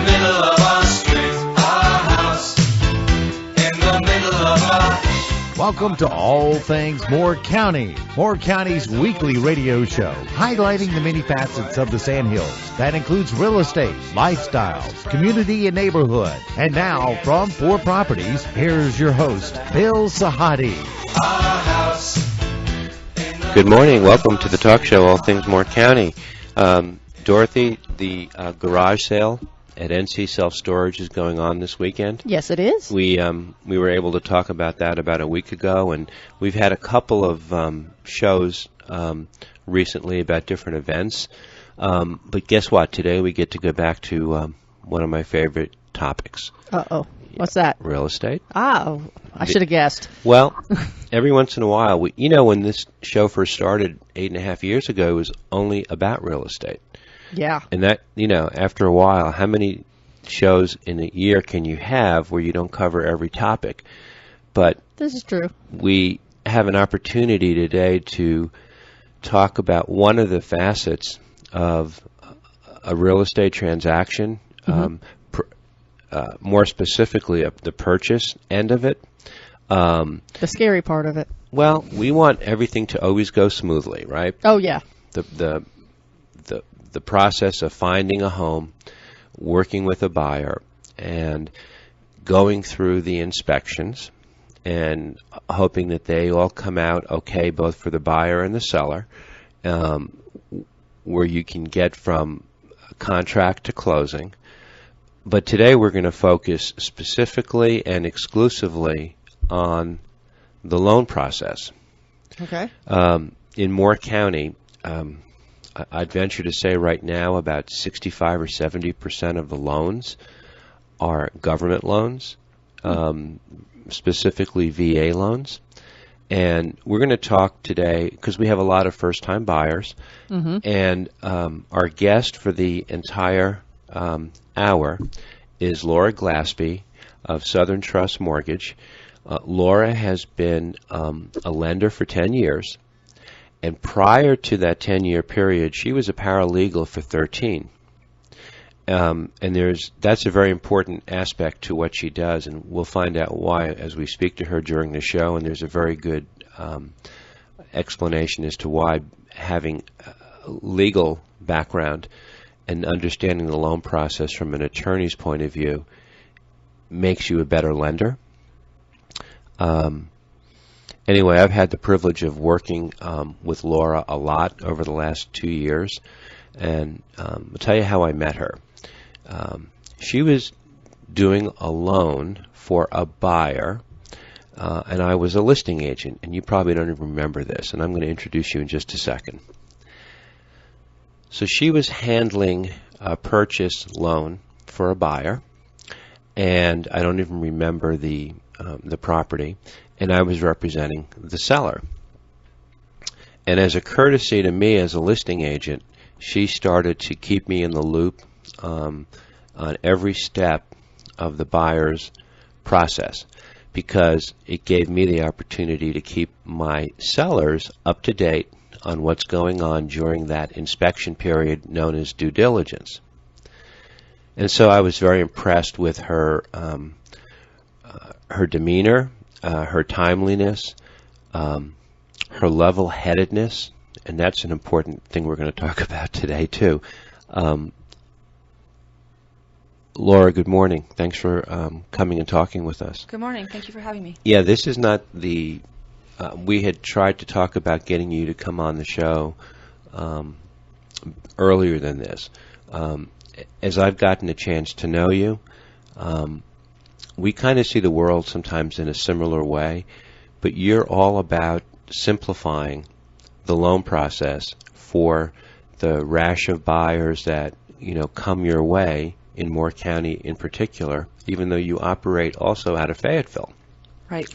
middle of our street, our house, in the middle of our... Welcome to All Things Moore County, Moore County's weekly radio show, highlighting the many facets of the Sandhills. That includes real estate, lifestyles, community, and neighborhood. And now, from 4 Properties, here's your host, Bill Sahadi. Our house. Good morning. Welcome to the talk show, All Things Moore County. Dorothy, the garage sale at NC Self Storage is going on this weekend. Yes, it is. We were able to talk about that about a week ago, and we've had a couple of shows recently about different events. But guess what? Today we get to go back to one of my favorite topics. Uh-oh. What's that? Real estate. Oh, I should have guessed. Well, every once in a while, when this show first started 8.5 years ago, it was only about real estate. Yeah. And that, after a while, how many shows in a year can you have where you don't cover every topic? But this is true. We have an opportunity today to talk about one of the facets of a real estate transaction, more specifically the purchase end of it. The scary part of it. Well, we want everything to always go smoothly, right? Oh, yeah. The process of finding a home, working with a buyer, and going through the inspections and hoping that they all come out okay, both for the buyer and the seller, where you can get from contract to closing. But today we're going to focus specifically and exclusively on the loan process. Okay. In Moore County, I'd venture to say right now about 65 or 70% of the loans are government loans, specifically VA loans. And we're going to talk today, because we have a lot of first-time buyers, and our guest for the entire hour is Laura Glaspie of Southern Trust Mortgage. Laura has been a lender for 10 years. And prior to that 10-year period, she was a paralegal for 13. And that's a very important aspect to what she does, and we'll find out why as we speak to her during the show. And there's a very good explanation as to why having a legal background and understanding the loan process from an attorney's point of view makes you a better lender. Anyway, I've had the privilege of working with Laura a lot over the last 2 years, and I'll tell you how I met her. She was doing a loan for a buyer, and I was a listing agent, and you probably don't even remember this, and I'm going to introduce you in just a second. So she was handling a purchase loan for a buyer, and I don't even remember the property, and I was representing the seller. And as a courtesy to me as a listing agent, she started to keep me in the loop on every step of the buyer's process, because it gave me the opportunity to keep my sellers up to date on what's going on during that inspection period known as due diligence. And so I was very impressed with her demeanor, her timeliness, her level-headedness, and that's an important thing we're going to talk about today too. Laura, good morning. Thanks for coming and talking with us. Good morning. Thank you for having me. Yeah, this is not the... we had tried to talk about getting you to come on the show earlier than this. As I've gotten a chance to know you, we kind of see the world sometimes in a similar way, but you're all about simplifying the loan process for the rash of buyers that come your way in Moore County in particular, even though you operate also out of Fayetteville. Right.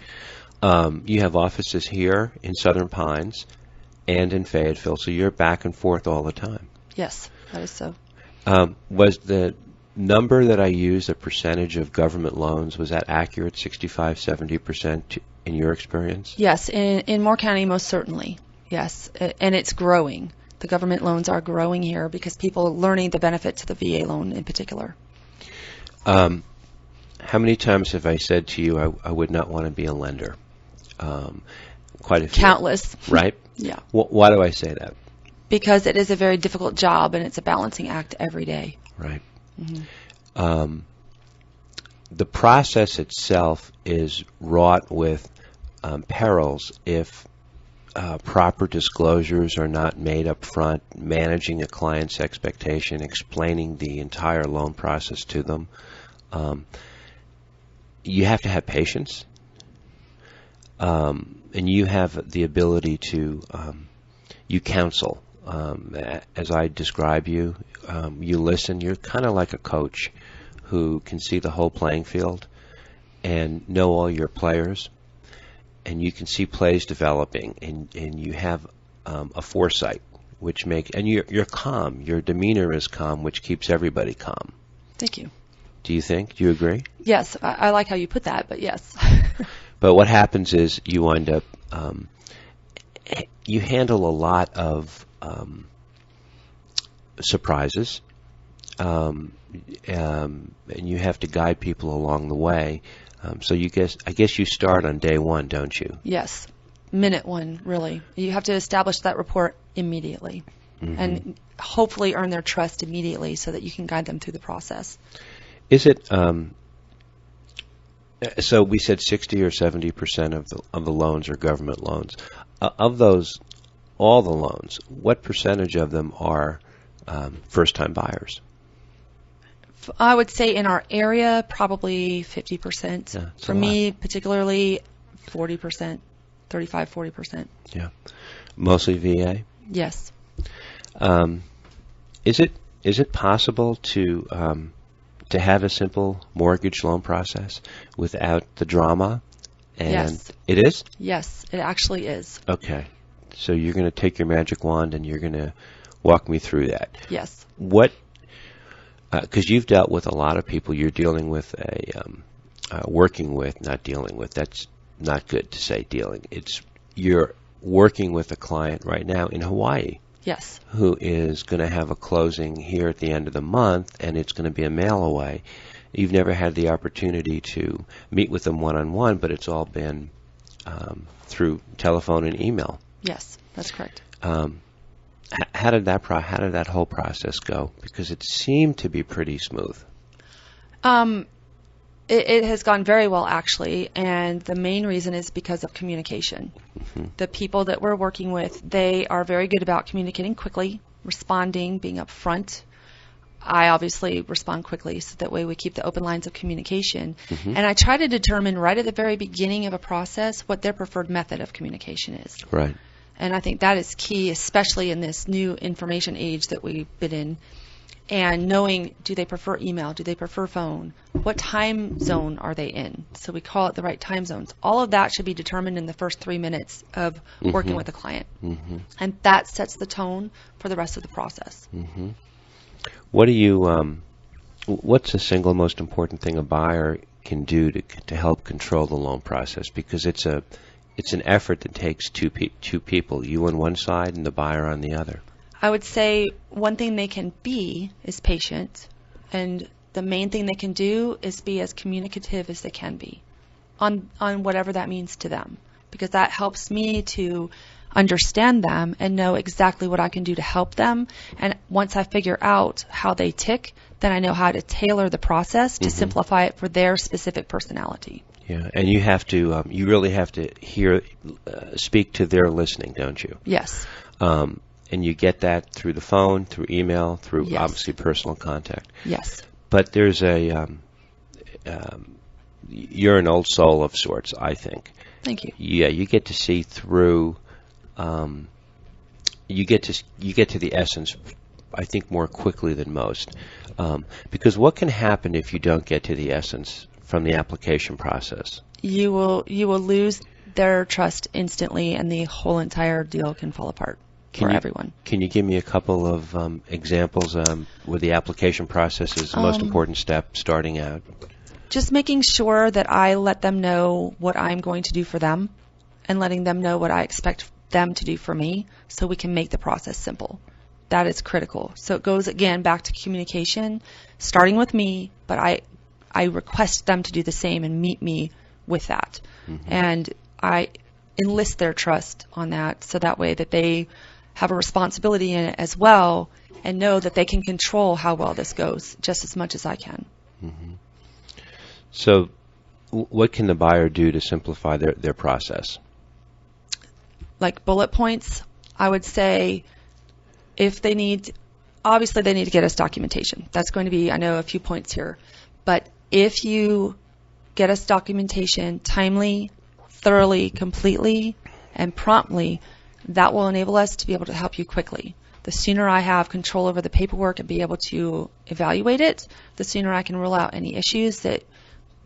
You have offices here in Southern Pines and in Fayetteville, so you're back and forth all the time. Yes, that is so. Was the number that I used, a percentage of government loans, was that accurate, 65, 70% in your experience? Yes, in Moore County, most certainly. Yes, and it's growing. The government loans are growing here because people are learning the benefits of the VA loan in particular. How many times have I said to you I would not want to be a lender? Quite a few. Countless. Right? Yeah. Why do I say that? Because it is a very difficult job and it's a balancing act every day. Right. The process itself is wrought with perils if proper disclosures are not made up front, managing a client's expectation, explaining the entire loan process to them. You have to have patience, and you have the ability to, you counsel. As I describe you, you listen. You're kind of like a coach who can see the whole playing field and know all your players, and you can see plays developing, and you have a foresight, which makes, and you're calm. Your demeanor is calm, which keeps everybody calm. Thank you. Do you think? Do you agree? Yes, I like how you put that, but yes. But what happens is you wind up, you handle a lot of surprises, and you have to guide people along the way. So I guess you start on day one, don't you? Yes, minute one, really. You have to establish that rapport immediately, and hopefully earn their trust immediately so that you can guide them through the process. Is it? So we said 60 or 70% of the loans are government loans. Of those, all the loans, what percentage of them are first-time buyers? I would say in our area, probably 50%. Yeah, For me, particularly, 40%, 35, 40%. Yeah, mostly VA. Yes. Is it possible to have a simple mortgage loan process without the drama? And Yes. It is? Yes, it actually is. Okay. So you're going to take your magic wand and you're going to walk me through that. Yes. What? Because you've dealt with a lot of people. You're dealing with working with, not dealing with. That's not good to say dealing. You're working with a client right now in Hawaii. Yes. Who is going to have a closing here at the end of the month, and it's going to be a mail away. You've never had the opportunity to meet with them one-on-one, but it's all been through telephone and email. Yes, that's correct. How did that whole process go? Because it seemed to be pretty smooth. It has gone very well, actually, and the main reason is because of communication. The people that we're working with, they are very good about communicating quickly, responding, being upfront. I obviously respond quickly, so that way we keep the open lines of communication. And I try to determine right at the very beginning of a process what their preferred method of communication is. Right. And I think that is key, especially in this new information age that we've been in. And knowing, do they prefer email? Do they prefer phone? What time zone are they in? So we call it the right time zones. All of that should be determined in the first 3 minutes of working with a client. And that sets the tone for the rest of the process. What do you? What's the single most important thing a buyer can do to help control the loan process? Because it's an effort that takes two people, you on one side and the buyer on the other. I would say one thing they can be is patient, and the main thing they can do is be as communicative as they can be on whatever that means to them, because that helps me to understand them and know exactly what I can do to help them. And once I figure out how they tick, then I know how to tailor the process to simplify it for their specific personality. Yeah, and you have to, you really have to speak to their listening, don't you? Yes. And you get that through the phone, through email, through Yes. obviously personal contact. Yes. But there's you're an old soul of sorts, I think. Thank you. Yeah, you get to see through. You get to the essence, I think, more quickly than most. Because what can happen if you don't get to the essence from the application process? You will lose their trust instantly, and the whole entire deal can fall apart for everyone. Can you give me a couple of examples where the application process is the most important step starting out? Just making sure that I let them know what I'm going to do for them, and letting them know what I expect them to do for me, so we can make the process simple. That is critical. So it goes again back to communication, starting with me, but I I request them to do the same and meet me with that. And I enlist their trust on that, so that way that they have a responsibility in it as well, and know that they can control how well this goes just as much as I can. So what can the buyer do to simplify their process? Like bullet points, I would say if they need, obviously they need to get us documentation. That's going to be, I know, a few points here. But if you get us documentation timely, thoroughly, completely, and promptly, that will enable us to be able to help you quickly. The sooner I have control over the paperwork and be able to evaluate it, the sooner I can rule out any issues that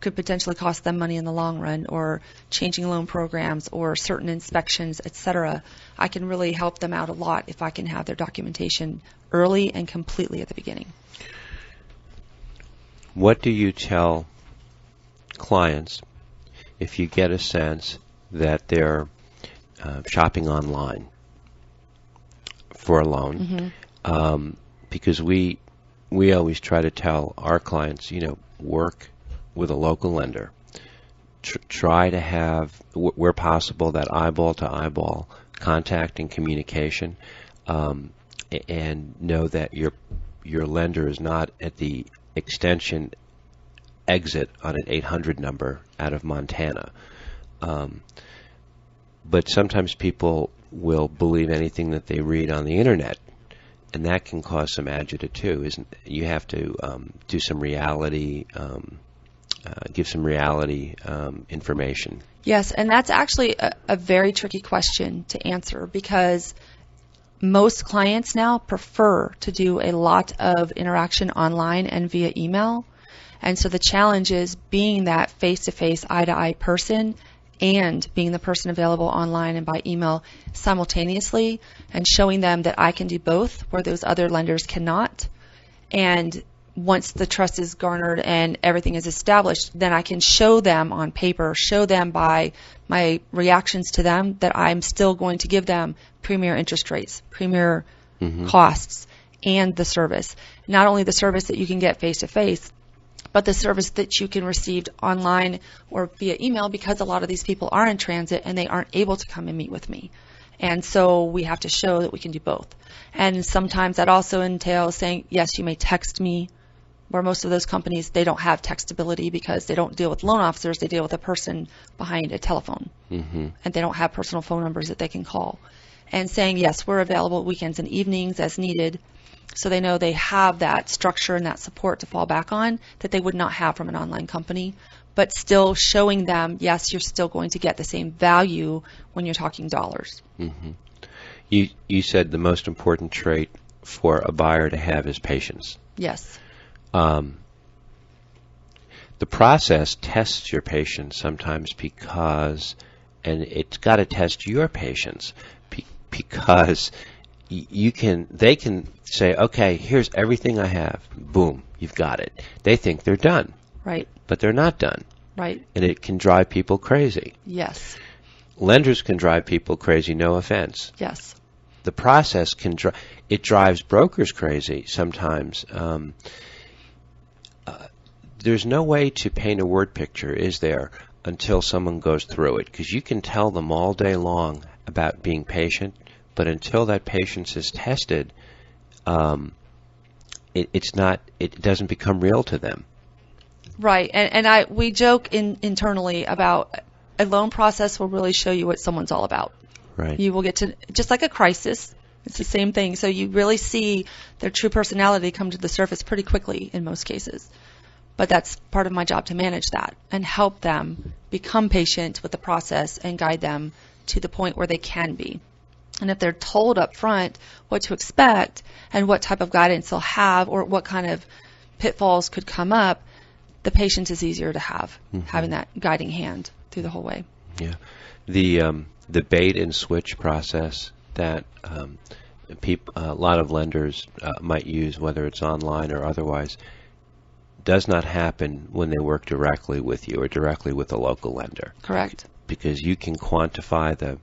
could potentially cost them money in the long run, or changing loan programs or certain inspections, etc. I can really help them out a lot if I can have their documentation early and completely at the beginning. What do you tell clients if you get a sense that they're shopping online for a loan? Because we always try to tell our clients, work with a local lender. Try to have, where possible, that eyeball-to-eyeball contact and communication, and know that your lender is not at the extension exit on an 800 number out of Montana. But sometimes people will believe anything that they read on the internet, and that can cause some agita too. You have to do some reality, give some reality information. Yes, and that's actually a very tricky question to answer, because most clients now prefer to do a lot of interaction online and via email. And so the challenge is being that face-to-face, eye-to-eye person, and being the person available online and by email simultaneously, and showing them that I can do both where those other lenders cannot. And once the trust is garnered and everything is established, then I can show them on paper, show them by my reactions to them, that I'm still going to give them premier interest rates, premier costs, and the service. Not only the service that you can get face-to-face, but the service that you can receive online or via email, because a lot of these people are in transit and they aren't able to come and meet with me. And so we have to show that we can do both. And sometimes that also entails saying, yes, you may text me, where most of those companies, they don't have textability because they don't deal with loan officers, they deal with a person behind a telephone. And they don't have personal phone numbers that they can call. And saying, yes, we're available weekends and evenings as needed, so they know they have that structure and that support to fall back on that they would not have from an online company, but still showing them, yes, you're still going to get the same value when you're talking dollars. You said the most important trait for a buyer to have is patience. Yes. The process tests your patience sometimes because, and it's got to test your patience because they can say, okay, here's everything I have. Boom, you've got it. They think they're done. Right. But they're not done. Right. And it can drive people crazy. Yes. Lenders can drive people crazy, no offense. Yes. The process it drives brokers crazy sometimes. There's no way to paint a word picture, is there, until someone goes through it? Because you can tell them all day long about being patient, but until that patience is tested, it doesn't become real to them. Right. And we joke internally about a loan process will really show you what someone's all about. Right. You will get to, just like a crisis, it's the same thing. So you really see their true personality come to the surface pretty quickly in most cases. But that's part of my job, to manage that and help them become patient with the process and guide them to the point where they can be. And if they're told up front what to expect and what type of guidance they'll have or what kind of pitfalls could come up, the patience is easier to have, having that guiding hand through the whole way. Yeah. The bait and switch process that a lot of lenders might use, whether it's online or otherwise, does not happen when they work directly with you or directly with a local lender. Correct. Because you can quantify the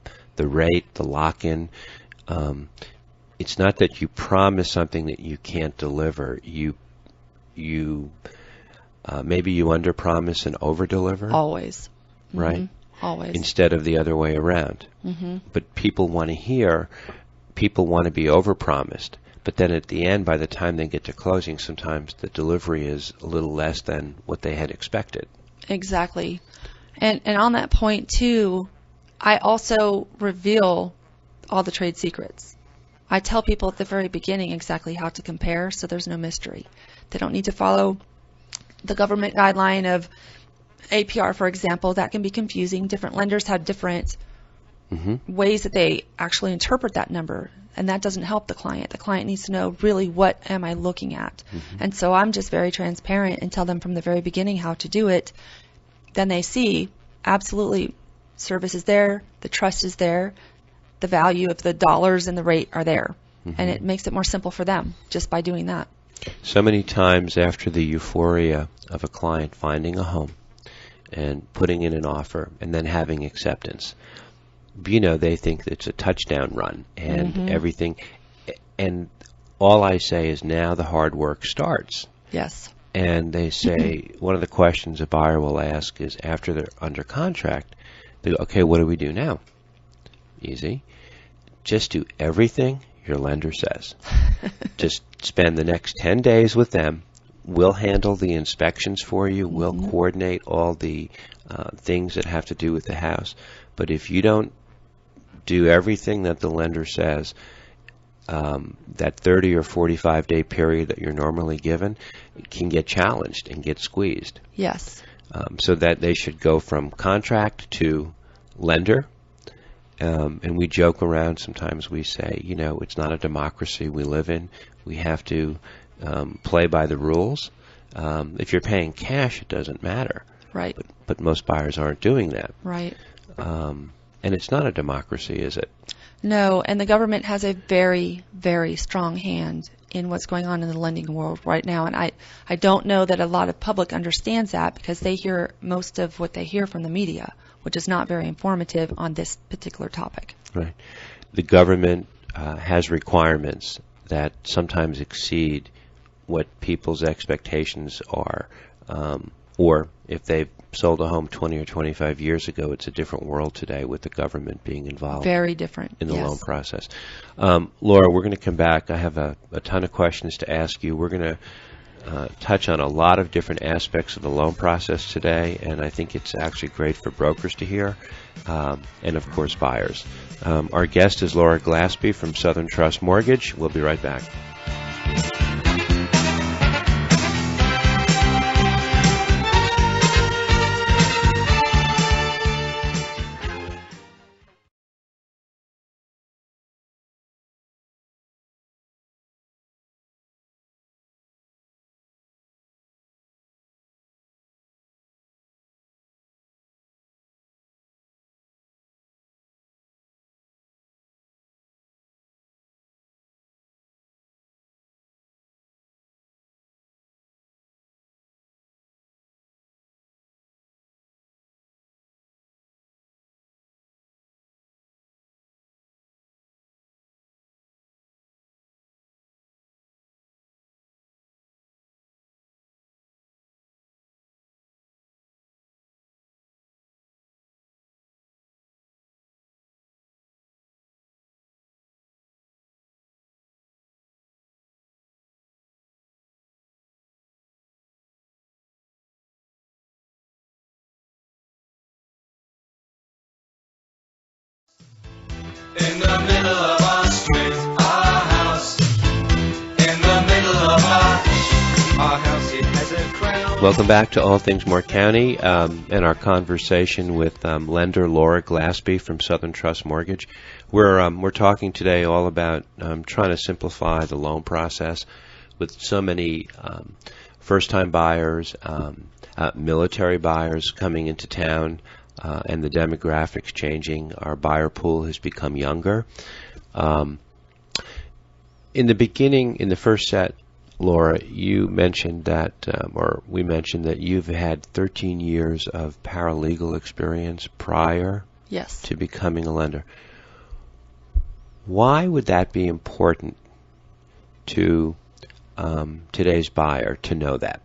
rate, the lock-in. It's not that you promise something that you can't deliver. You maybe you underpromise and overdeliver, Always. right? Always. Instead of the other way around. But people want to be overpromised. But then at the end, by the time they get to closing, sometimes the delivery is a little less than what they had expected. Exactly. And on that point, too, I also reveal all the trade secrets. I tell people at the very beginning exactly how to compare, so there's no mystery. They don't need to follow the government guideline of APR, for example. That can be confusing. Different lenders have different ways that they actually interpret that number, and that doesn't help the client. The client needs to know really what am I looking at. And so I'm just very transparent and tell them from the very beginning how to do it. Then they see absolutely service is there, the trust is there, the value of the dollars and the rate are there. And it makes it more simple for them just by doing that. So many times after the euphoria of a client finding a home and putting in an offer and then having acceptance, they think it's a touchdown run and everything. And all I say is now the hard work starts. Yes. And they say, one of the questions a buyer will ask is after they're under contract, they go, okay, what do we do now? Easy. Just do everything your lender says. Just spend the next 10 days with them. We'll handle the inspections for you. We'll coordinate all the things that have to do with the house. But if you don't do everything that the lender says, that 30 or 45-day period that you're normally given can get challenged and get squeezed. Yes. So that they should go from contract to lender. And we joke around sometimes. We say, it's not a democracy we live in. We have to play by the rules. If you're paying cash, it doesn't matter. Right. But most buyers aren't doing that. Right. And it's not a democracy, is it? No, and the government has a very, very strong hand in what's going on in the lending world right now. And I don't know that a lot of public understands that because they hear most of what they hear from the media, which is not very informative on this particular topic. Right. The government has requirements that sometimes exceed what people's expectations are. Or if they've sold a home 20 or 25 years ago, it's a different world today with the government being involved. Very different. In the yes. loan process. Laura, we're going to come back. I have a ton of questions to ask you. We're going to touch on a lot of different aspects of the loan process today, and I think it's actually great for brokers to hear, and of course buyers. Our guest is Laura Glaspie from Southern Trust Mortgage. We'll be right back. In the middle of our street, our house. In the middle of our house, it has a crown. Welcome back to All Things Moore County and our conversation with lender Laura Glaspie from Southern Trust Mortgage. We're talking today all about trying to simplify the loan process with so many first-time buyers, military buyers coming into town, and the demographics changing. Our buyer pool has become younger. In the beginning, in the first set, Laura, you mentioned that, or we mentioned that you've had 13 years of paralegal experience prior Yes. to becoming a lender. Why would that be important to today's buyer to know that?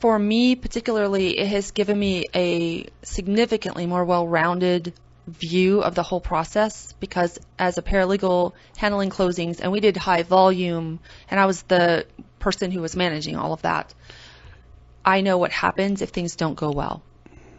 for me particularly, it has given me a significantly more well-rounded view of the whole process, because as a paralegal handling closings, and we did high volume, and I was the person who was managing all of that, I know what happens if things don't go well.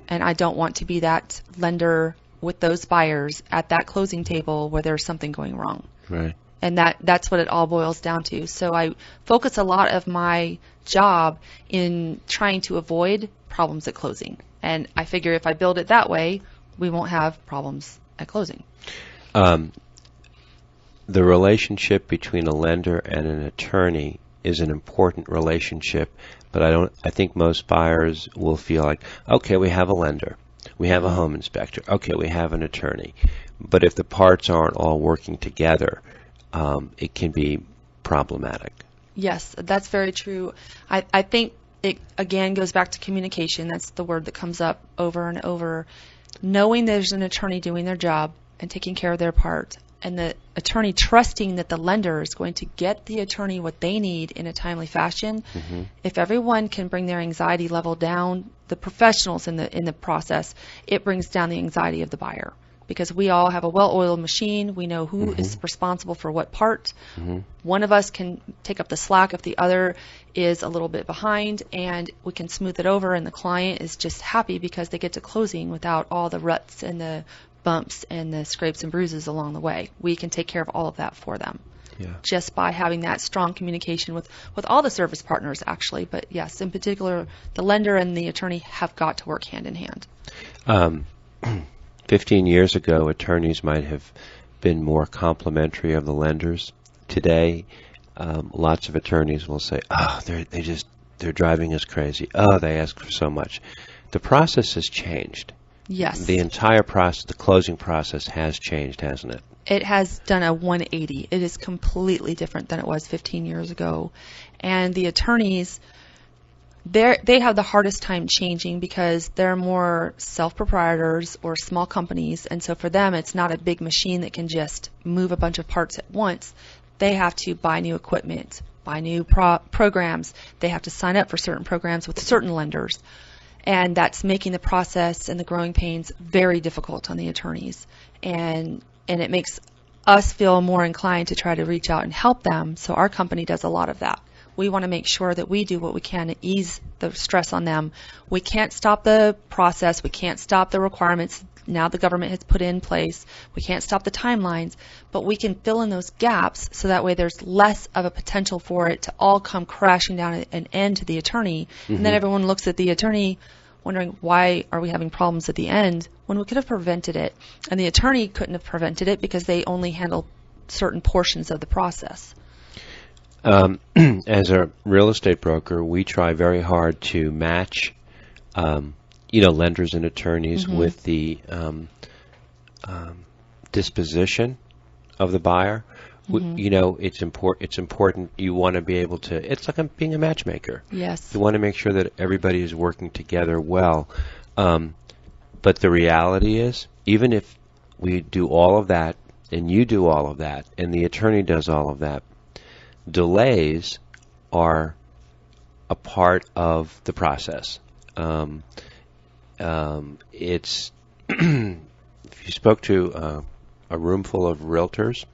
And I don't want to be that lender with those buyers at that closing table where there's something going wrong. Right. And that's what it all boils down to. So I focus a lot of my job in trying to avoid problems at closing. And I figure if I build it that way, we won't have problems at closing. The relationship between a lender and an attorney is an important relationship, but I think most buyers will feel like, okay, we have a lender, we have a home inspector, okay, we have an attorney. But if the parts aren't all working together, it can be problematic. Yes, that's very true. I think it, again, goes back to communication. That's the word that comes up over and over. Knowing there's an attorney doing their job and taking care of their part, and the attorney trusting that the lender is going to get the attorney what they need in a timely fashion. Mm-hmm. If everyone can bring their anxiety level down, the professionals in the process, it brings down the anxiety of the buyer. Because we all have a well-oiled machine. We know who is responsible for what part. Mm-hmm. One of us can take up the slack if the other is a little bit behind, and we can smooth it over, and the client is just happy because they get to closing without all the ruts and the bumps and the scrapes and bruises along the way. We can take care of all of that for them. Yeah. Just by having that strong communication with all the service partners, actually. But yes, in particular, the lender and the attorney have got to work hand in hand. 15 years ago, attorneys might have been more complimentary of the lenders. Today, lots of attorneys will say, "Oh, they're driving us crazy. Oh, they ask for so much." The process has changed. Yes. The entire process, the closing process, has changed, hasn't it? It has done a 180. It is completely different than it was 15 years ago, and the attorneys, they have the hardest time changing because they're more self-proprietors or small companies, and so for them it's not a big machine that can just move a bunch of parts at once. They have to buy new equipment, buy new programs. They have to sign up for certain programs with certain lenders, and that's making the process and the growing pains very difficult on the attorneys, and it makes us feel more inclined to try to reach out and help them. So our company does a lot of that. We want to make sure that we do what we can to ease the stress on them. We can't stop the process. We can't stop the requirements now the government has put in place. We can't stop the timelines, but we can fill in those gaps so that way there's less of a potential for it to all come crashing down at an end to the attorney. Mm-hmm. And then everyone looks at the attorney wondering, why are we having problems at the end when we could have prevented it? And the attorney couldn't have prevented it because they only handle certain portions of the process. As a real estate broker, we try very hard to match, lenders and attorneys mm-hmm. with the disposition of the buyer. Mm-hmm. It's important. You want to be able to. It's like being a matchmaker. Yes. You want to make sure that everybody is working together well. But the reality is, even if we do all of that, and you do all of that, and the attorney does all of that, delays are a part of the process. It's if you spoke to a room full of realtors,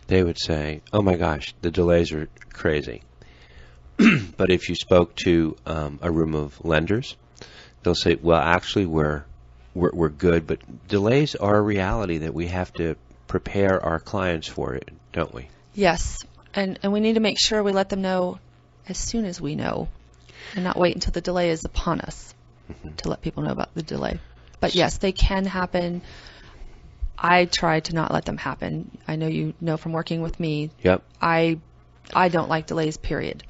they would say, "Oh my gosh, the delays are crazy." But if you spoke to a room of lenders, they'll say, "Well, actually, we're good, but delays are a reality that we have to prepare our clients for it, don't we?" Yes. And we need to make sure we let them know as soon as we know and not wait until the delay is upon us mm-hmm. to let people know about the delay. But yes, they can happen. I try to not let them happen. I know you know from working with me. Yep. I don't like delays, period.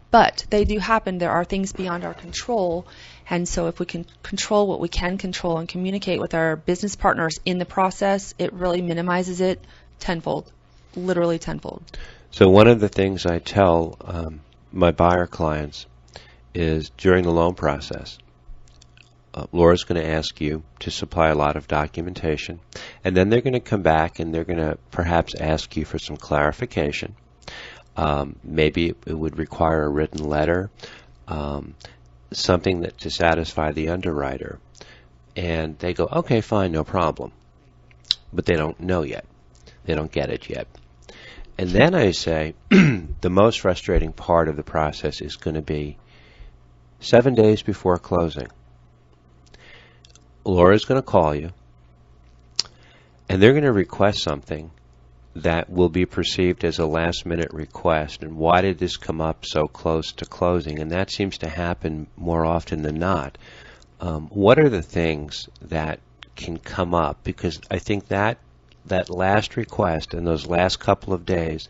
But they do happen. There are things beyond our control. And so if we can control what we can control and communicate with our business partners in the process, it really minimizes it tenfold, literally tenfold. So one of the things I tell my buyer clients is during the loan process, Laura's going to ask you to supply a lot of documentation, and then they're going to come back and they're going to perhaps ask you for some clarification. Maybe it would require a written letter. something that to satisfy the underwriter, and they go, okay, fine, no problem. But they don't know yet. They don't get it yet. And then I say, the most frustrating part of the process is going to be 7 days before closing. Laura's going to call you, and they're going to request something that will be perceived as a last-minute request. And why did this come up so close to closing? And that seems to happen more often than not. What are the things that can come up? Because I think that last request and those last couple of days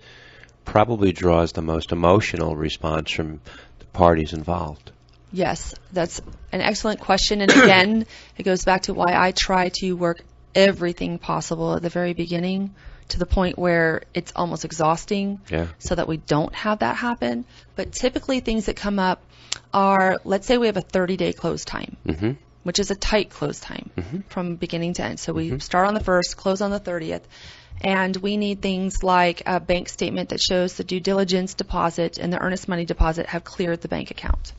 probably draws the most emotional response from the parties involved. Yes, that's an excellent question. And again, it goes back to why I try to work everything possible at the very beginning to the point where it's almost exhausting, so that we don't have that happen. But typically things that come up are, let's say we have a 30-day close time, which is a tight close time from beginning to end. So we start on the 1st, close on the 30th, and we need things like a bank statement that shows the due diligence deposit and the earnest money deposit have cleared the bank account.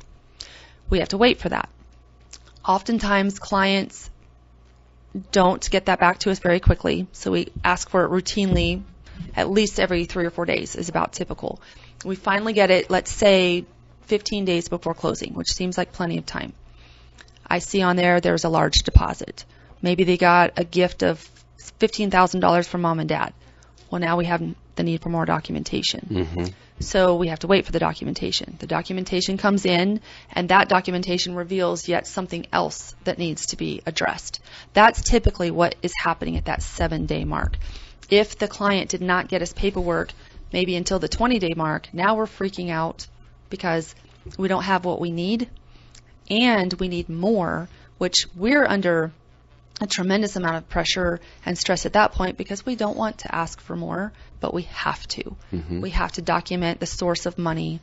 We have to wait for that. Oftentimes clients don't get that back to us very quickly, so we ask for it routinely, at least every 3 or 4 days is about typical. We finally get it, let's say, 15 days before closing, which seems like plenty of time. I see on there's a large deposit. Maybe they got a gift of $15,000 from mom and dad. Well, now we have the need for more documentation. So we have to wait for the documentation. The documentation comes in, and that documentation reveals yet something else that needs to be addressed. That's typically what is happening at that 7-day mark. If the client did not get us paperwork maybe until the 20-day mark, now we're freaking out because we don't have what we need, and we need more, which we're under a tremendous amount of pressure and stress at that point because we don't want to ask for more, but we have to. We have to document the source of money,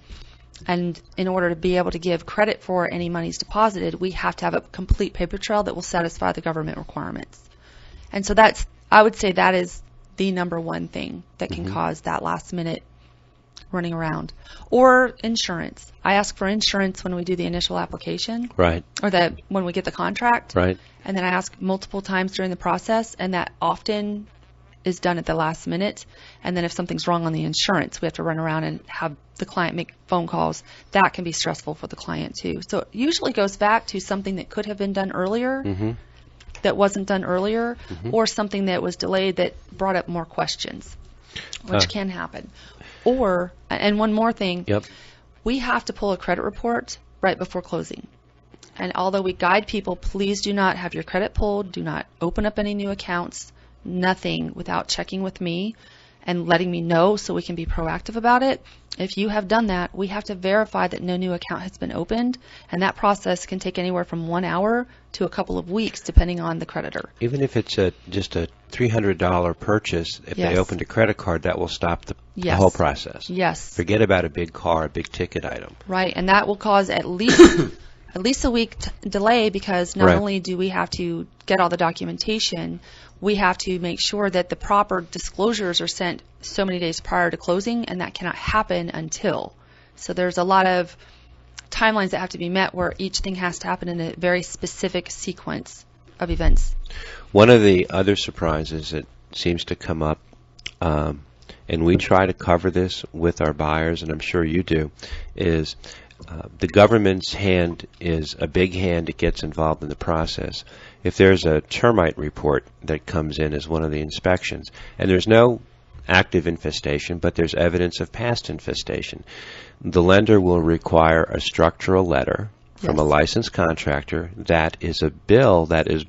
and in order to be able to give credit for any monies deposited, we have to have a complete paper trail that will satisfy the government requirements. And so I would say that is the number one thing that can cause that last minute running around. Or insurance. I ask for insurance when we do the initial application. Right. Or when we get the contract. Right. And then I ask multiple times during the process, and that often is done at the last minute. And then if something's wrong on the insurance, we have to run around and have the client make phone calls. That can be stressful for the client too. So it usually goes back to something that could have been done earlier that wasn't done earlier, or something that was delayed that brought up more questions, which can happen. Or, and one more thing, we have to pull a credit report right before closing. And although we guide people, please do not have your credit pulled, do not open up any new accounts, nothing without checking with me and letting me know so we can be proactive about it. If you have done that, we have to verify that no new account has been opened, and that process can take anywhere from 1 hour to a couple of weeks, depending on the creditor. Even if it's just a $300 purchase, if they opened a credit card, that will stop the whole process. Yes. Forget about a big car, a big ticket item. Right, and that will cause at least a week delay, because not only do we have to get all the documentation, we have to make sure that the proper disclosures are sent so many days prior to closing, and that cannot happen until. So there's a lot of timelines that have to be met where each thing has to happen in a very specific sequence of events. One of the other surprises that seems to come up, and we try to cover this with our buyers, and I'm sure you do, is the government's hand is a big hand that gets involved in the process. If there's a termite report that comes in as one of the inspections, and there's no active infestation, but there's evidence of past infestation, the lender will require a structural letter from a licensed contractor that is a bill that is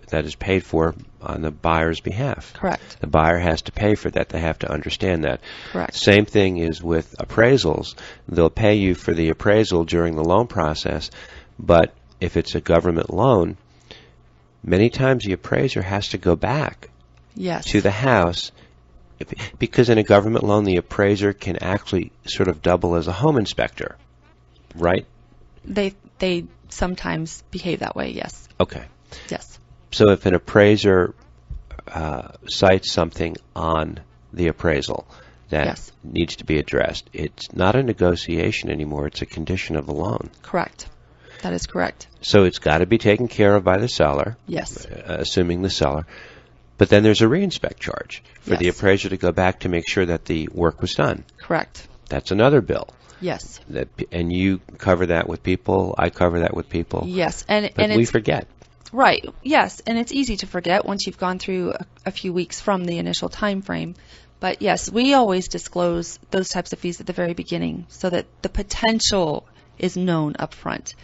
that is paid for on the buyer's behalf. Correct. The buyer has to pay for that. They have to understand that. Correct. Same thing is with appraisals. They'll pay you for the appraisal during the loan process, but if it's a government loan, many times the appraiser has to go back to the house, because in a government loan, the appraiser can actually sort of double as a home inspector, right? They sometimes behave that way, yes. Okay. Yes. So if an appraiser cites something on the appraisal that Yes. needs to be addressed. It's not a negotiation anymore. It's a condition of the loan. Correct. That is correct. So it's got to be taken care of by the seller, Yes. assuming the seller. But then there's a reinspect charge for the Yes. appraiser to go back to make sure that the work was done. Correct. That's another bill. Yes. And you cover that with people. I cover that with people. Yes. And But and we it's forget. right. Yes, and it's easy to forget once you've gone through a few weeks from the initial time frame. But yes, we always disclose those types of fees at the very beginning so that the potential is known up front.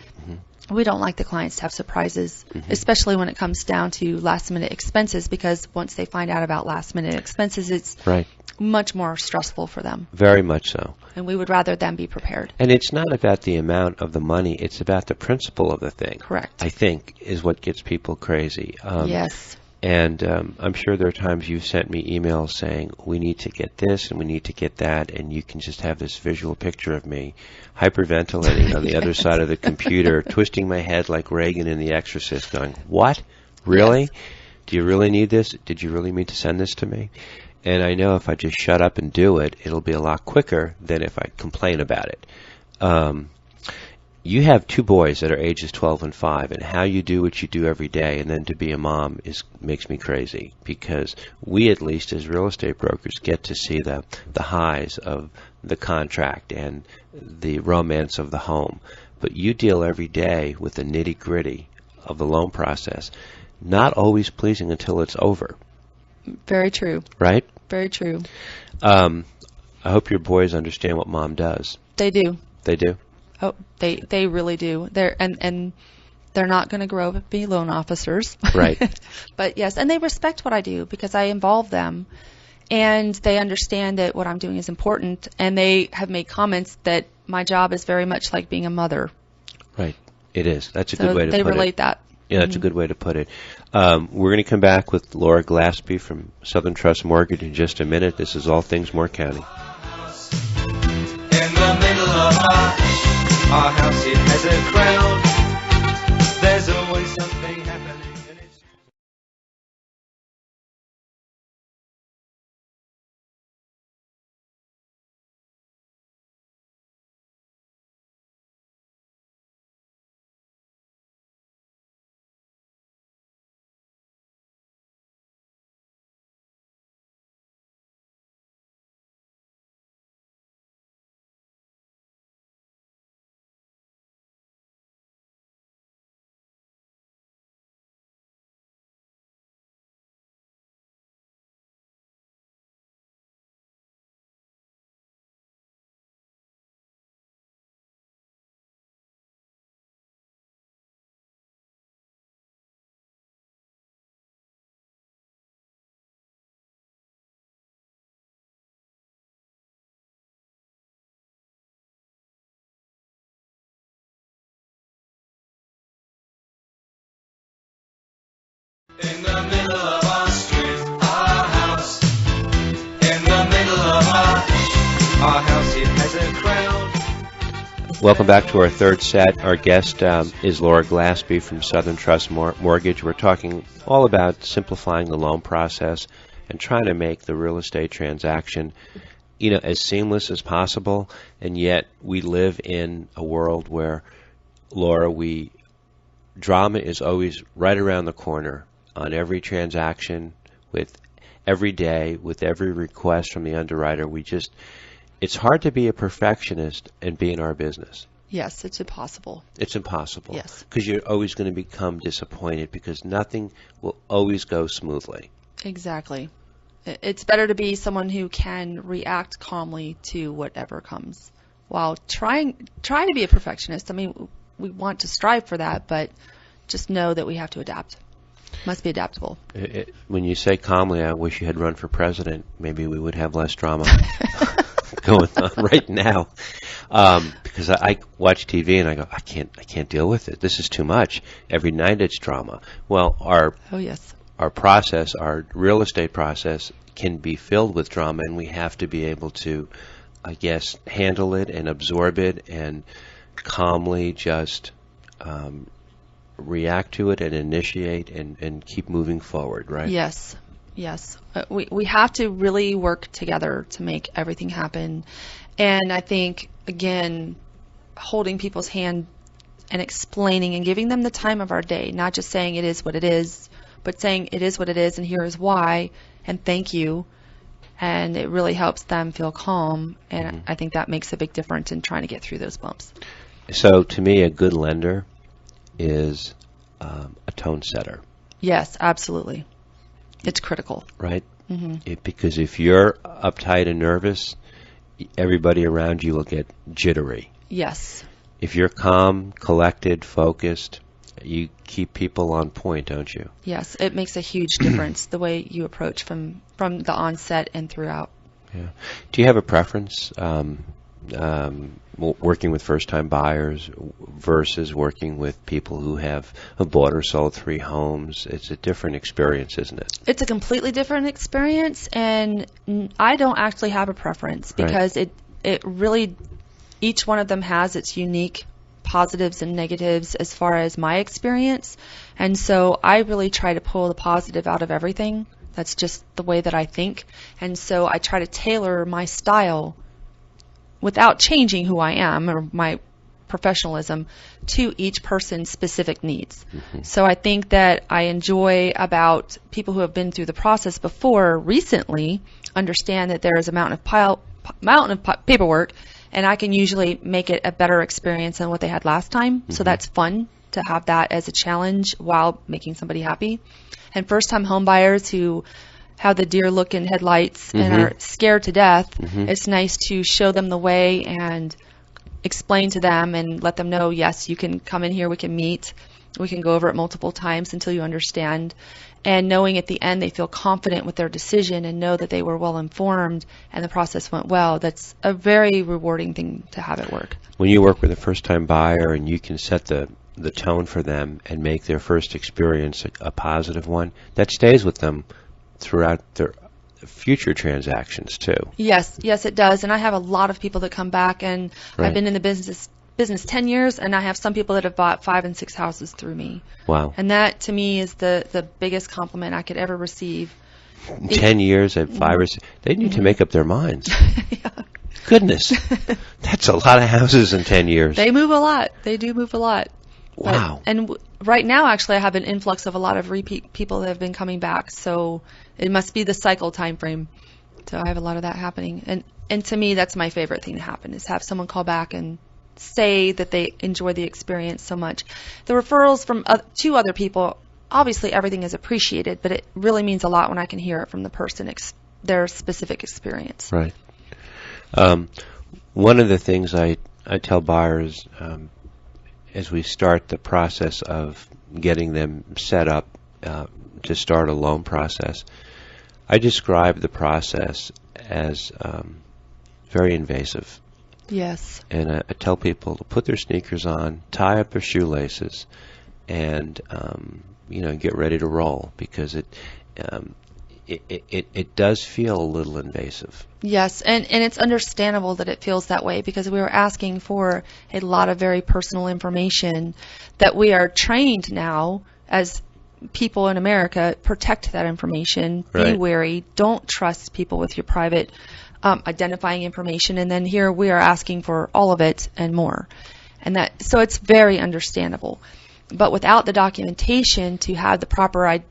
We don't like the clients to have surprises, especially when it comes down to last-minute expenses, because once they find out about last-minute expenses, it's Right. much more stressful for them. Very much so. And we would rather them be prepared. And it's not about the amount of the money. It's about the principle of the thing. Correct. I think is what gets people crazy. Yes. And I'm sure there are times you've sent me emails saying, we need to get this and we need to get that, and you can just have this visual picture of me hyperventilating on the other side of the computer, twisting my head like Reagan in The Exorcist, going, what? Really? Yes. Do you really need this? Did you really mean to send this to me? And I know if I just shut up and do it, it'll be a lot quicker than if I complain about it. You have two boys that are ages 12 and 5, and how you do what you do every day and then to be a mom makes me crazy, because we, at least as real estate brokers, get to see the highs of the contract and the romance of the home. But you deal every day with the nitty-gritty of the loan process, not always pleasing until it's over, Very true. right? Very true. I hope your boys understand what mom does. They do. They do? Oh, they really do. And they're not going to grow up and be loan officers. Right. But yes, and they respect what I do because I involve them, and they understand that what I'm doing is important, and they have made comments that my job is very much like being a mother. Right. It is. That's a So good way to they put relate it. that. Yeah, that's a good way to put it. We're going to come back with Laura Glaspie from Southern Trust Mortgage in just a minute. This is All Things Moore County. In the middle of our house, it has a crowd. There's always something happening. And it's in the middle of our street, our house. In the middle of our house, it has a crowd. Welcome back to our third set. Our guest is Laura Glaspie from Southern Trust Mortgage. We're talking all about simplifying the loan process and trying to make the real estate transaction, as seamless as possible. And yet we live in a world where, Laura, drama is always right around the corner on every transaction, with every day, with every request from the underwriter. It's hard to be a perfectionist and be in our business. Yes, it's impossible. It's impossible. Yes. Because you're always going to become disappointed because nothing will always go smoothly. Exactly. It's better to be someone who can react calmly to whatever comes while trying to be a perfectionist. I mean, we want to strive for that, but just know that we have to adapt. Must be adaptable. When you say calmly, I wish you had run for president. Maybe we would have less drama going on right now. Because I watch TV and I go, I can't deal with it. This is too much. Every night it's drama. Well, Oh yes. our process, our real estate process, can be filled with drama, and we have to be able to, I guess, handle it and absorb it and calmly just react to it and initiate and keep moving forward, right? Yes. Yes. We have to really work together to make everything happen. And I think, again, holding people's hand and explaining and giving them the time of our day, not just saying it is what it is, but saying it is what it is and here is why and thank you. And it really helps them feel calm. And I think that makes a big difference in trying to get through those bumps. So to me, a good lender is a tone setter. Yes, absolutely. It's critical. Right? Because if you're uptight and nervous, everybody around you will get jittery. Yes. If you're calm, collected, focused, you keep people on point, don't you? Yes, it makes a huge difference the way you approach from the onset and throughout. Yeah. Do you have a preference working with first-time buyers versus working with people who have bought or sold 3 homes? It's a different experience, isn't it? It's a completely different experience, and I don't actually have a preference because it really, each one of them has its unique positives and negatives as far as my experience. And so I really try to pull the positive out of everything. That's just the way that I think. And so I try to tailor my style without changing who I am or my professionalism to each person's specific needs. So I think that I enjoy about people who have been through the process before recently understand that there is a mountain of paperwork, and I can usually make it a better experience than what they had last time. So that's fun to have that as a challenge while making somebody happy. And first-time home buyers who have the deer look in headlights and are scared to death, it's nice to show them the way and explain to them and let them know, yes, you can come in here, we can meet, we can go over it multiple times until you understand. And knowing at the end they feel confident with their decision and know that they were well informed and the process went well, that's a very rewarding thing to have at work. When you work with a first-time buyer and you can set the tone for them and make their first experience a positive one, that stays with them throughout their future transactions too. Yes, it does. And I have a lot of people that come back, and I've been in the business 10 years, and I have some people that have bought 5 and 6 houses through me. Wow. And that to me is the biggest compliment I could ever receive. 10 years at 5 or 6, they need to make up their minds. Goodness, that's a lot of houses in 10 years. They move a lot. They do move a lot. Wow. And right now, actually, I have an influx of a lot of repeat people that have been coming back. So it must be the cycle time frame. So I have a lot of that happening. And to me, that's my favorite thing to happen, is have someone call back and say that they enjoy the experience so much. The referrals from 2 other people, obviously everything is appreciated, but it really means a lot when I can hear it from the person, their specific experience. Right. One of the things I tell buyers as we start the process of getting them set up to start a loan process, I describe the process as very invasive. Yes. And I tell people to put their sneakers on, tie up their shoelaces, and get ready to roll, because it does feel a little invasive. Yes, and it's understandable that it feels that way, because we were asking for a lot of very personal information that we are trained now as people in America. Protect that information. Be wary. Don't trust people with your private identifying information. And then here we are asking for all of it and more. So it's very understandable. But without the documentation to have the proper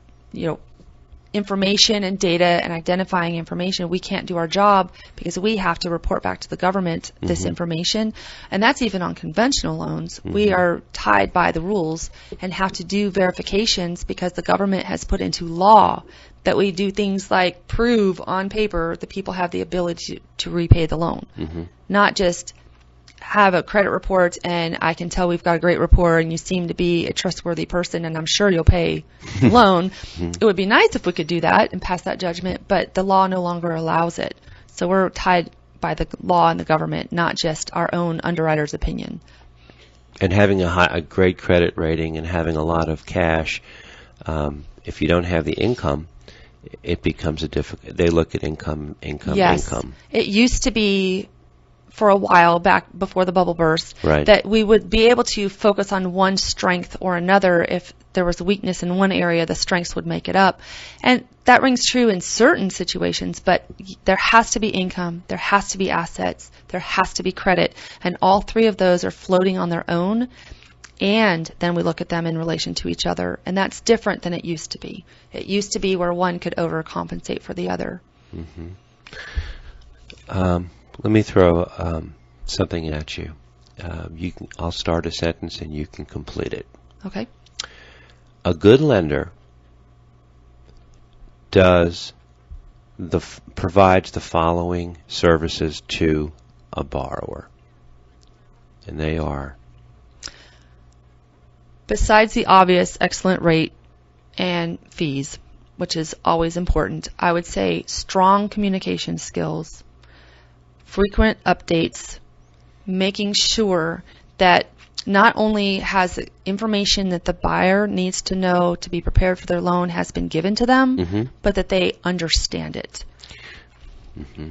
information and data and identifying information, we can't do our job, because we have to report back to the government this information. And that's even on conventional loans. We are tied by the rules and have to do verifications, because the government has put into law that we do things like prove on paper that people have the ability to repay the loan. Not just have a credit report and I can tell we've got a great rapport and you seem to be a trustworthy person and I'm sure you'll pay the loan. It would be nice if we could do that and pass that judgment, but the law no longer allows it. So we're tied by the law and the government, not just our own underwriter's opinion. And having a great credit rating and having a lot of cash, if you don't have the income, it becomes they look at income. Yes. It used to be, for a while back before the bubble burst, that we would be able to focus on one strength or another if there was a weakness in one area, the strengths would make it up. And that rings true in certain situations, but there has to be income, there has to be assets, there has to be credit, and all three of those are floating on their own, and then we look at them in relation to each other, and that's different than it used to be. It used to be where one could overcompensate for the other. Mm-hmm. Let me throw something at you. I'll start a sentence and you can complete it. Okay. A good lender provides the following services to a borrower, and they are: besides the obvious excellent rate and fees, which is always important, I would say strong communication skills, frequent updates, making sure that not only has information that the buyer needs to know to be prepared for their loan has been given to them, mm-hmm. but that they understand it. Mm-hmm.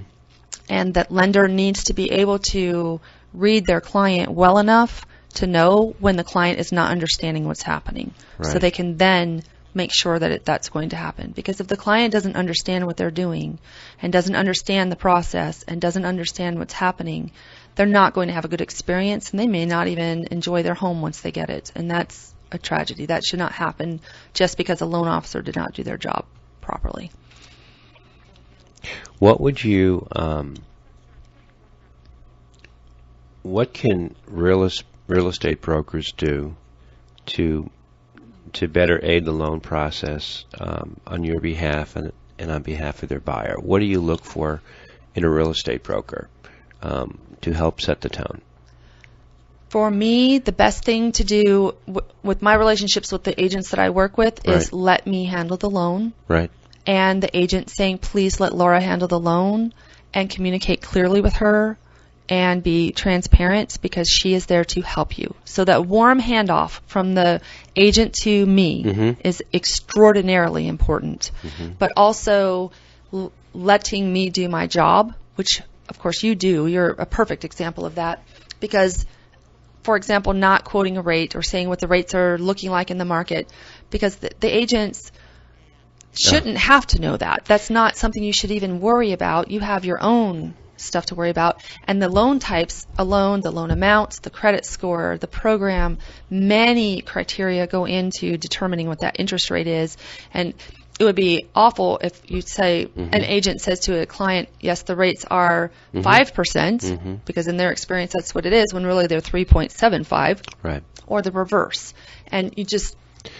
And that lender needs to be able to read their client well enough to know when the client is not understanding what's happening. Right. So they can then make sure that that's going to happen. Because if the client doesn't understand what they're doing and doesn't understand the process and doesn't understand what's happening, they're not going to have a good experience, and they may not even enjoy their home once they get it. And that's a tragedy. That should not happen just because a loan officer did not do their job properly. What would you, what can real estate brokers do to better aid the loan process on your behalf and on behalf of their buyer? What do you look for in a real estate broker to help set the tone? For me, the best thing to do with my relationships with the agents that I work with is let me handle the loan. Right. And the agent saying, please let Laura handle the loan, and communicate clearly with her and be transparent, because she is there to help you. So that warm handoff from the agent to me mm-hmm. is extraordinarily important. Mm-hmm. But also letting me do my job, which of course you do. You're a perfect example of that, because, for example, not quoting a rate or saying what the rates are looking like in the market, because the agents shouldn't have to know that. That's not something you should even worry about. You have your own stuff to worry about. And the loan types alone, the loan amounts, the credit score, the program, many criteria go into determining what that interest rate is. And it would be awful if you say mm-hmm. an agent says to a client, yes, the rates are mm-hmm. 5%, mm-hmm. because in their experience that's what it is, when really they're 3.75, right, or the reverse. And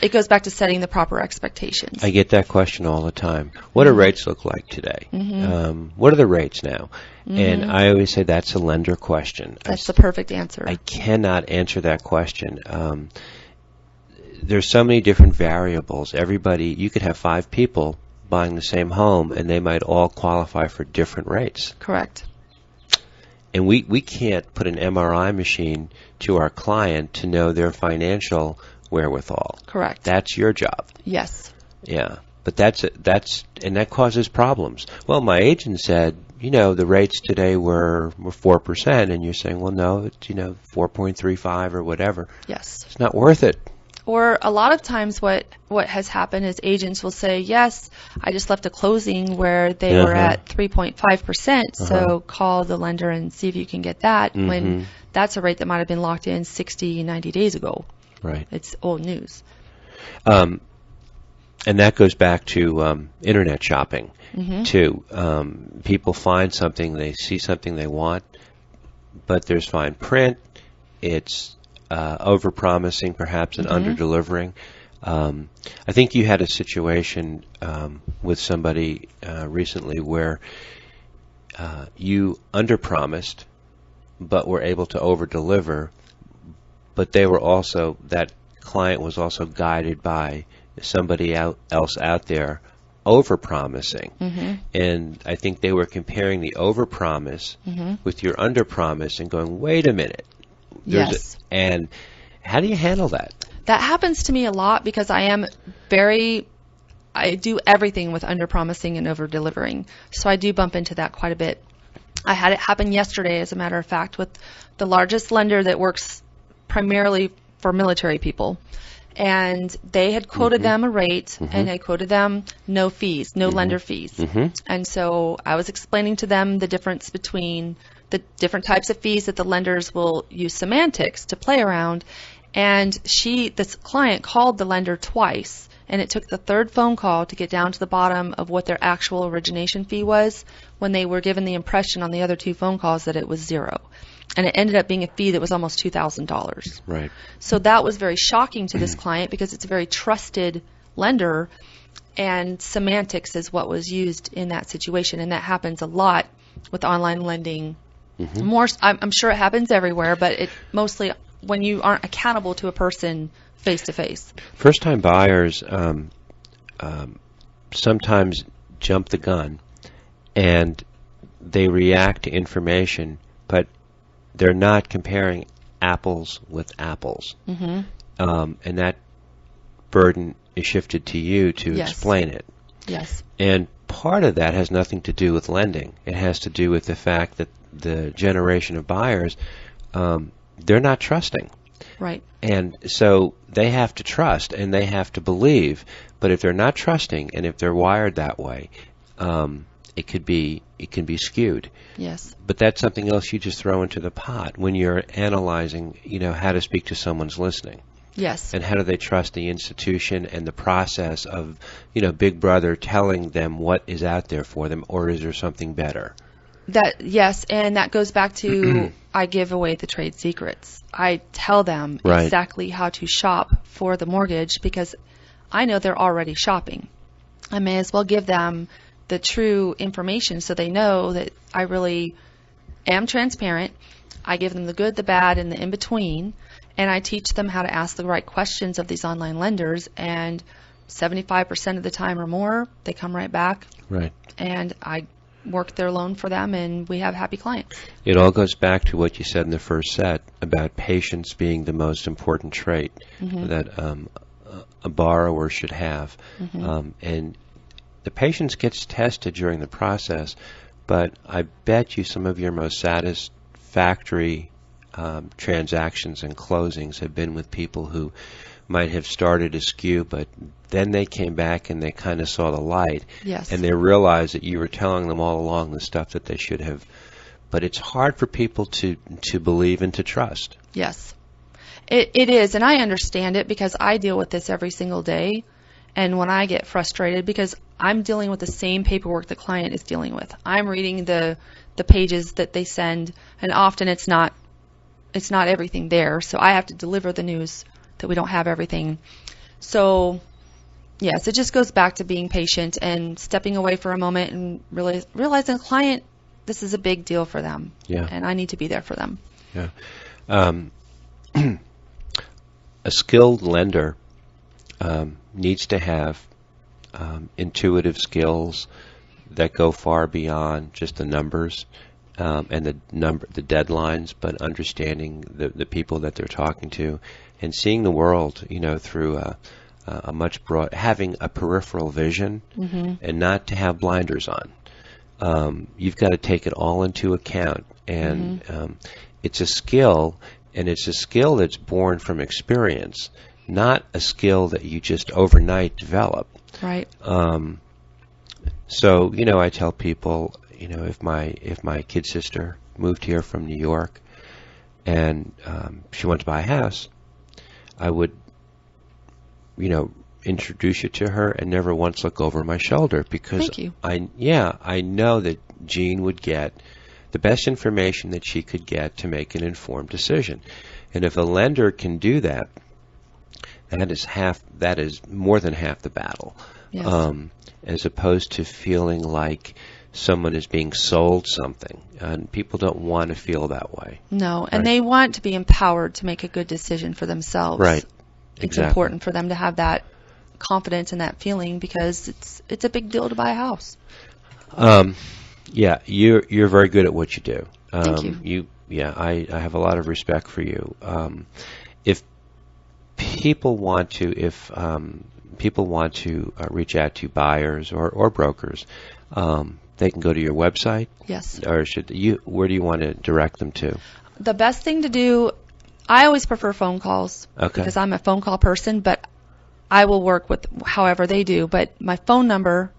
it goes back to setting the proper expectations. I get that question all the time. What do rates look like today? Mm-hmm. What are the rates now? Mm-hmm. And I always say that's a lender question. That's the perfect answer. I cannot answer that question. There's so many different variables. You could have 5 people buying the same home, and they might all qualify for different rates. Correct. And we can't put an MRI machine to our client to know their financial wherewithal. Correct. That's your job. Yes. Yeah. But that causes problems. Well, my agent said, the rates today were 4%, and you're saying, well, no, it's 4.35 or whatever. Yes. It's not worth it. Or a lot of times what has happened is agents will say, yes, I just left a closing where they were at 3.5%, so call the lender and see if you can get that, mm-hmm. when that's a rate that might have been locked in 60, 90 days ago. Right. It's old news. And that goes back to internet shopping, mm-hmm. too. People find something, they see something they want, but there's fine print. It's over-promising, perhaps, and mm-hmm. under-delivering. I think you had a situation with somebody recently where you under-promised, but were able to over-deliver, but that client was also guided by somebody else out there over-promising. Mm-hmm. And I think they were comparing the over-promise mm-hmm. with your under-promise and going, wait a minute. Yes. And how do you handle that? That happens to me a lot, because I do everything with under-promising and over-delivering. So I do bump into that quite a bit. I had it happen yesterday, as a matter of fact, with the largest lender that works primarily for military people. and they had quoted them a rate, and I quoted them no fees, no lender fees. And so I was explaining to them the difference between the different types of fees that the lenders will use semantics to play around. And this client called the lender twice, and it took the third phone call to get down to the bottom of what their actual origination fee was, when they were given the impression on the other 2 phone calls that it was 0. And it ended up being a fee that was almost $2,000. Right. So that was very shocking to this client, because it's a very trusted lender, and semantics is what was used in that situation. And that happens a lot with online lending. I'm sure it happens everywhere, but it mostly when you aren't accountable to a person face to face. First-time buyers sometimes jump the gun, and they react to information, but they're not comparing apples with apples. And that burden is shifted to you to explain it. Yes. And part of that has nothing to do with lending. It has to do with the fact that the generation of buyers, they're not trusting. Right. And so they have to trust and they have to believe. But if they're not trusting, and if they're wired that way, it can be skewed. Yes. But that's something else you just throw into the pot when you're analyzing, how to speak to someone's listening. Yes. And how do they trust the institution and the process of, Big Brother telling them what is out there for them, or is there something better? Yes, and that goes back to I give away the trade secrets. I tell them exactly how to shop for the mortgage, because I know they're already shopping. I may as well give them the true information so they know that I really am transparent. I give them the good, the bad, and the in-between, and I teach them how to ask the right questions of these online lenders, and 75% of the time or more, they come right back. Right. And I work their loan for them, and we have happy clients. It all goes back to what you said in the first set about patience being the most important trait that a borrower should have. And the patience gets tested during the process, but I bet you some of your most satisfactory transactions and closings have been with people who might have started askew, but then they came back and they kind of saw the light. Yes. And they realized that you were telling them all along the stuff that they should have. But it's hard for people to believe and to trust. Yes. It is, and I understand it, because I deal with this every single day. And when I get frustrated, because I'm dealing with the same paperwork the client is dealing with. I'm reading the pages that they send, and often it's not everything there. So I have to deliver the news that we don't have everything. So yes, it just goes back to being patient and stepping away for a moment and realizing the client, this is a big deal for them. Yeah. And I need to be there for them. Yeah. A skilled lender needs to have intuitive skills that go far beyond just the numbers and the deadlines, but understanding the people that they're talking to and seeing the world, through a much broad, having a peripheral vision and not to have blinders on. You've got to take it all into account, and it's a skill, and it's a skill that's born from experience, not a skill that you just overnight develop. Right. So, I tell people, if my kid sister moved here from New York and she wanted to buy a house, I would, introduce you to her and never once look over my shoulder, because Thank you. I know that Jean would get the best information that she could get to make an informed decision. And if a lender can do that, that is more than half the battle. Yes. As opposed to feeling like someone is being sold something. And people don't want to feel that way. No, and they want to be empowered to make a good decision for themselves. Right. It's Exactly. important for them to have that confidence and that feeling, because it's a big deal to buy a house. Yeah, you're very good at what you do. Thank you. I have a lot of respect for you. If people want to reach out to buyers or brokers, they can go to your website. Yes. Or where do you want to direct them to? The best thing to do I always prefer phone calls because I'm a phone call person, but I will work with however they do. But my phone number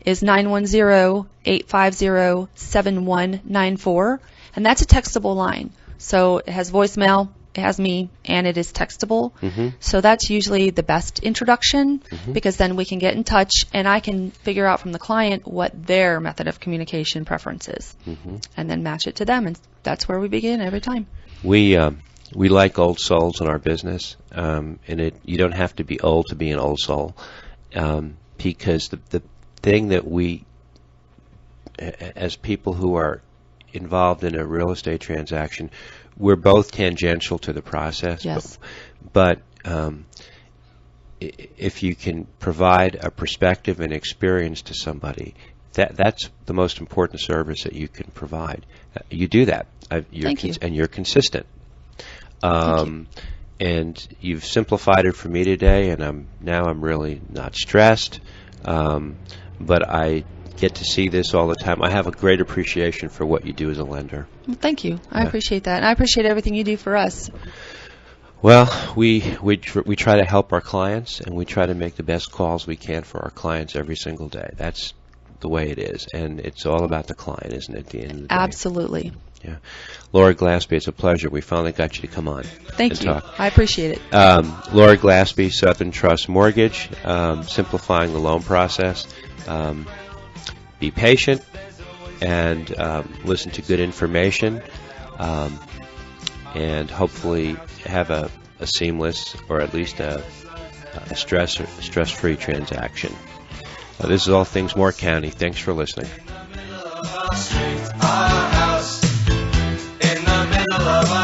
is 910-850-7194, and that's a textable line. So it has voicemail, it has me, and it is textable. So that's usually the best introduction because then we can get in touch and I can figure out from the client what their method of communication preference is and then match it to them, and that's where we begin every time. We like old souls in our business, and you don't have to be old to be an old soul, because the thing that we, as people who are involved in a real estate transaction, we're both tangential to the process. Yes. But if you can provide a perspective and experience to somebody, that's the most important service that you can provide. You do that. Thank you. And you're consistent. Thank you. And you've simplified it for me today, and I'm really not stressed. But I get to see this all the time. I have a great appreciation for what you do as a lender. Well, thank you. I appreciate that. And I appreciate everything you do for us. Well, we try to help our clients, and we try to make the best calls we can for our clients every single day. That's the way it is, and it's all about the client, isn't it, at the end of the day? Absolutely. Yeah. Laura Glaspie, it's a pleasure. We finally got you to come on. Thank you. Talk. I appreciate it. Laura Glaspie, Southern Trust Mortgage, simplifying the loan process. Be patient and listen to good information, and hopefully have a seamless, or at least a stress-free transaction. This is All Things Moore County. Thanks for listening. Our house in the middle of our